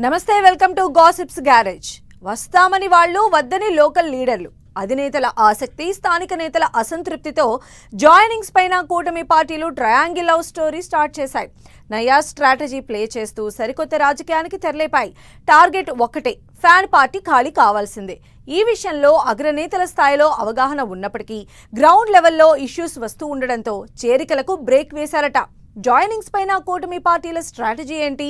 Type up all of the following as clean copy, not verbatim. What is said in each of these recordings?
నమస్తే, welcome to gossips garage. వస్తామని వాళ్ళు, వద్దని లోకల్ లీడర్లు. అధినేతల ఆసక్తి, స్థానిక నేతల అసంతృప్తితో జాయినింగ్స్ పైన కూటమి పార్టీలు ట్రయాంగిల్ లవ్ స్టోరీ స్టార్ట్ చేశాయి. నయా స్ట్రాటజీ ప్లే చేస్తూ సరికొత్త రాజకీయానికి తెరలేపాయి. టార్గెట్ ఒక్కటే, ఫ్యాన్ పార్టీ ఖాళీ కావాల్సిందే. ఈ విషయంలో అగ్రనేతల స్థాయిలో అవగాహన ఉన్నప్పటికీ గ్రౌండ్ లెవెల్లో ఇష్యూస్ వస్తూ ఉండడంతో చేరికలకు బ్రేక్ వేశారట. జాయినింగ్స్ పైన కూటమి పార్టీల స్ట్రాటజీ ఏంటి?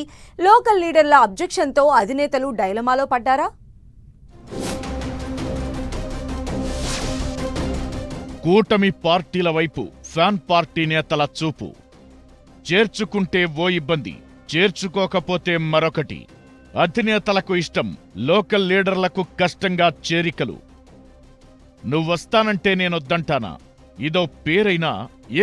లోకల్ లీడర్ల అబ్జెక్షన్తో అధినేతలు డైలమాలో పడ్డారా? కూటమి పార్టీల వైపు ఫ్యాన్ పార్టీ నేతల చూపు. చేర్చుకుంటే ఓ ఇబ్బంది, చేర్చుకోకపోతే మరొకటి. అధినేతలకు ఇష్టం, లోకల్ లీడర్లకు కష్టంగా చేరికలు. నువ్వొస్తానంటే నేనొద్దంటానా? ఇదో పేరైనా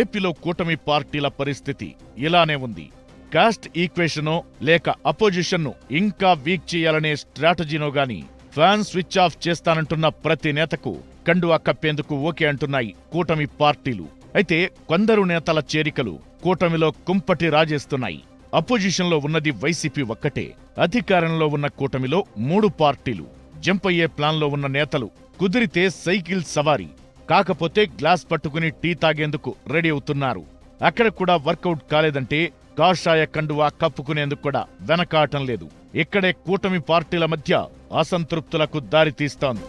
ఏపీలో కూటమి పార్టీల పరిస్థితి ఇలానే ఉంది. కాస్ట్ ఈక్వేషనో లేక అపోజిషన్ను ఇంకా వీక్ చేయాలనే స్ట్రాటజీనో గాని ఫ్యాన్ స్విచ్ ఆఫ్ చేస్తానంటున్న ప్రతి నేతకు కండువా కప్పేందుకు ఓకే అంటున్నాయి కూటమి పార్టీలు. అయితే కొందరు నేతల చేరికలు కూటమిలో కుంపటి రాజేస్తున్నాయి. అపోజిషన్లో ఉన్నది వైసీపీ ఒక్కటే. అధికారంలో ఉన్న కూటమిలో 3 పార్టీలు. జంప్ అయ్యే ప్లాన్లో ఉన్న నేతలు కుదిరితే సైకిల్ సవారీ, కాకపోతే గ్లాస్ పట్టుకుని టీ తాగేందుకు రెడీ అవుతున్నారు. అక్కడ కూడా వర్కౌట్ కాలేదంటే కాషాయ కండువా కప్పుకునేందుకు కూడా వెనకాటం లేదు. ఇక్కడే కూటమి పార్టీల మధ్య అసంతృప్తులకు దారితీస్తోంది.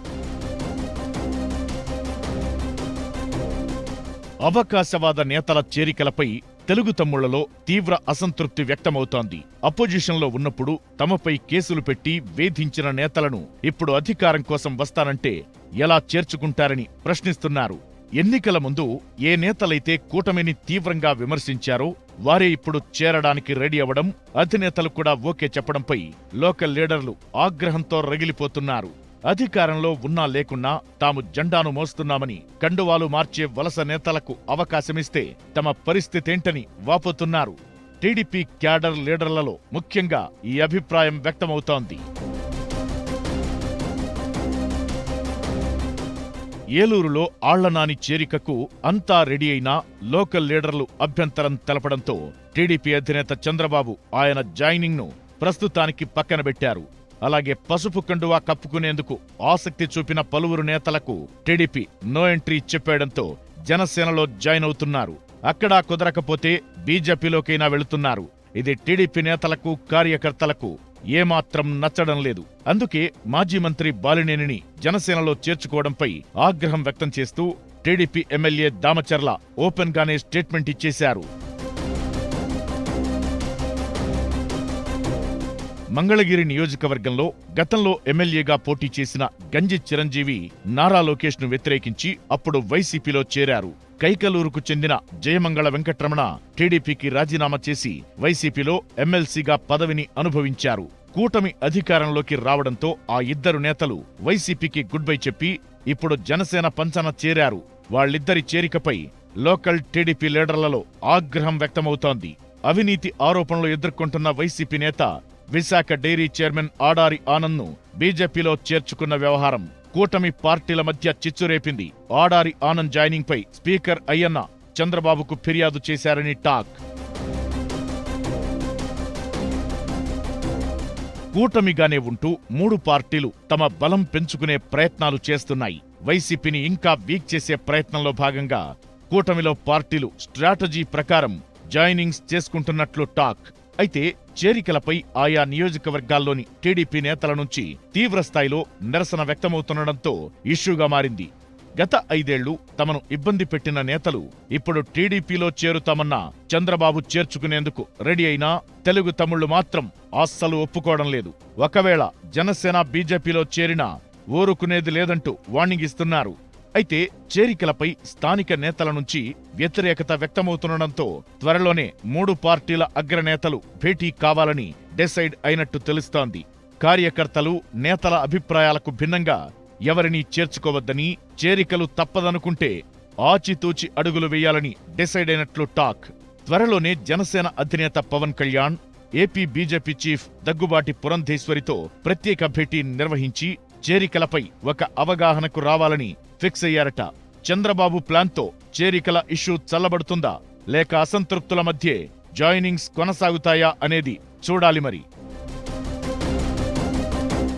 అవకాశవాద నేతల చేరికలపై తెలుగు తమ్ముళ్లలో తీవ్ర అసంతృప్తి వ్యక్తమవుతోంది. అపోజిషన్లో ఉన్నప్పుడు తమపై కేసులు పెట్టి వేధించిన నేతలను ఇప్పుడు అధికారం కోసం వస్తానంటే ఎలా చేర్చుకుంటారని ప్రశ్నిస్తున్నారు. ఎన్నికల ముందు ఏ నేతలైతే కూటమిని తీవ్రంగా విమర్శించారో వారే ఇప్పుడు చేరడానికి రెడీ అవ్వడం, అధినేతలు కూడా ఓకే చెప్పడంపై లోకల్ లీడర్లు ఆగ్రహంతో రగిలిపోతున్నారు. అధికారంలో ఉన్నా లేకున్నా తాము జెండాను మోస్తున్నామని కండువాలు మార్చే వలస నేతలకు అవకాశమిస్తే తమ పరిస్థితేంటని వాపోతున్నారు. టీడీపీ క్యాడర్ లీడర్లలో ముఖ్యంగా ఈ అభిప్రాయం వ్యక్తమవుతోంది. ఏలూరులో ఆళ్లనాని చేరికకు అంతా రెడీ అయినా లోకల్ లీడర్లు అభ్యంతరం తెలపడంతో టీడీపీ అధినేత చంద్రబాబు ఆయన జాయినింగ్ను ప్రస్తుతానికి పక్కన పెట్టారు. అలాగే పసుపు కండువా కప్పుకునేందుకు ఆసక్తి చూపిన పలువురు నేతలకు టీడీపీ నో ఎంట్రీ చెప్పేయడంతో జనసేనలో జాయిన్ అవుతున్నారు. అక్కడా కుదరకపోతే బీజేపీలోకైనా వెళుతున్నారు. ఇది టీడీపీ నేతలకు, కార్యకర్తలకు ఏమాత్రం నచ్చడం లేదు. అందుకే మాజీ మంత్రి బాలినేనిని జనసేనలో చేర్చుకోవడంపై ఆగ్రహం వ్యక్తం చేస్తూ టీడీపీ ఎమ్మెల్యే దామచర్ల ఓపెన్ గానే స్టేట్మెంట్ ఇచ్చేశారు. మంగళగిరి నియోజకవర్గంలో గతంలో ఎమ్మెల్యేగా పోటీ చేసిన గంజి చిరంజీవి నారా లోకేష్ ను వ్యతిరేకించి అప్పుడు వైసీపీలో చేరారు. కైకలూరుకు చెందిన జయమంగళ వెంకట్రమణ టీడీపీకి రాజీనామా చేసి వైసీపీలో ఎమ్మెల్సీగా పదవిని అనుభవించారు. కూటమి అధికారంలోకి రావడంతో ఆ ఇద్దరు నేతలు వైసీపీకి గుడ్ బై చెప్పి ఇప్పుడు జనసేన పంచన చేరారు. వాళ్ళిద్దరి చేరికపై లోకల్ టీడీపీ లీడర్లలో ఆగ్రహం వ్యక్తమవుతోంది. అవినీతి ఆరోపణలు ఎదుర్కొంటున్న వైసీపీ నేత విశాఖ డైరీ చైర్మన్ ఆడారి ఆనంద్ను బీజేపీలో చేర్చుకున్న వ్యవహారం కూటమి పార్టీల మధ్య చిచ్చురేపింది. ఆడారి ఆనంద్ జాయినింగ్ పై స్పీకర్ అయ్యన్న చంద్రబాబుకు ఫిర్యాదు చేశారని టాక్. కూటమిగానే ఉంటూ 3 పార్టీలు తమ బలం పెంచుకునే ప్రయత్నాలు చేస్తున్నాయి. వైసీపీని ఇంకా వీక్ చేసే ప్రయత్నంలో భాగంగా కూటమిలో పార్టీలు స్ట్రాటజీ ప్రకారం జాయినింగ్స్ చేసుకుంటున్నట్లు టాక్. అయితే చేరికలపై ఆయా నియోజకవర్గాల్లోని టీడీపీ నేతల నుంచి తీవ్రస్థాయిలో నిరసన వ్యక్తమవుతుండటంతో ఇష్యూగా మారింది. గత 5 ఏళ్లు తమను ఇబ్బంది పెట్టిన నేతలు ఇప్పుడు టీడీపీలో చేరుతామన్నా చంద్రబాబు చేర్చుకునేందుకు రెడీ అయినా తెలుగు తమ్ముళ్లు మాత్రం అస్సలు ఒప్పుకోవడం లేదు. ఒకవేళ జనసేన బీజేపీలో చేరినా ఊరుకునేది లేదంటూ వార్నింగ్ ఇస్తున్నారు. అయితే చేరికలపై స్థానిక నేతల నుంచి వ్యతిరేకత వ్యక్తమవుతుండటంతో త్వరలోనే 3 పార్టీల అగ్రనేతలు భేటీ కావాలని డిసైడ్ అయినట్టు తెలుస్తోంది. కార్యకర్తలు, నేతల అభిప్రాయాలకు భిన్నంగా ఎవరినీ చేర్చుకోవద్దని, చేరికలు తప్పదనుకుంటే ఆచితూచి అడుగులు వేయాలని డిసైడ్ అయినట్లు టాక్. త్వరలోనే జనసేన అధినేత Pawan Kalyan, AP BJP chief Daggubati పురంధేశ్వరితో ప్రత్యేక భేటీ నిర్వహించి చేరికలపై ఒక అవగాహనకు రావాలని ఫిక్స్ అయ్యారట. చంద్రబాబు ప్లాన్తో చేరికల ఇష్యూ చల్లబడుతుందా లేక అసంతృప్తుల మధ్యే జాయినింగ్స్ కొనసాగుతాయా అనేది చూడాలి మరి.